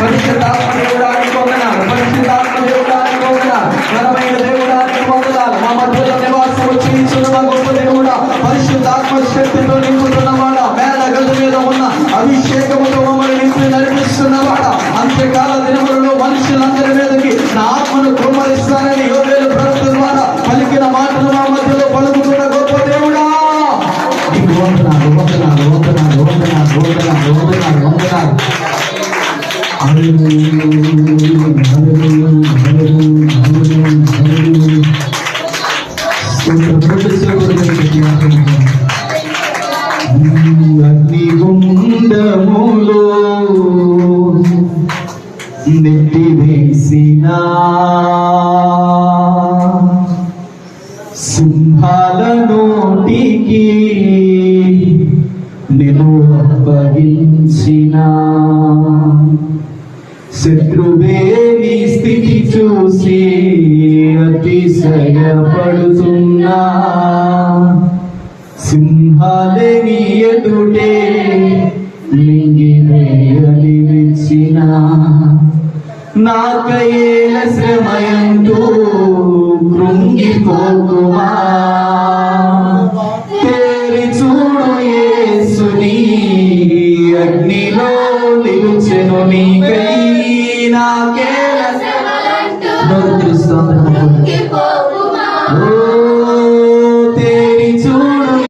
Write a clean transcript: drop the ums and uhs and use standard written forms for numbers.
పరిశుద్ధాత్మ దేవుడానికి వందనాలు, పరిశుద్ధాత్మ దేవుడానికి వందనాలు, ఘనమైన దేవుడానికి వందనాలు. మా మధ్యలో నివాసం చేయించిన మా గొప్ప దేవుడా, పరిశుద్ధాత్మ శక్తితో నింపుతున్నవాడా, మేళ గది మీద ఉన్న అభిషేకముతో మమ్మల్ని నింపి నడిపిస్తున్నవాడా, అంత్యకాల దినములలో మనుషులందరి మీదకి నా ఆత్మను కుమ్మరిస్తానని యోవేలు ప్రవక్త ద్వారా పలికిన మాటలు మా మధ్యలో పలుకుతున్న గొప్ప దేవుడా, నీకు వందనాలు, వందనాలు, వందనాలు, వందనాలు, వందనాలు, వందనాలు, వందనాలు. అగ్నిగుండములో నెట్టి వేసిన సింహాల నోటికి నేను అప్పగించిన శత్రువే నీ స్థితి చూసి అతిశయపడుతున్నా, సింహాలే నీ ఎదుటే మింగివేయలిచిన నాకయేల శ్రమయంతో కృంగిపోకుమా, తేరి చూడు యేసుని అగ్నిలో నిలుచెను నీకై నాకే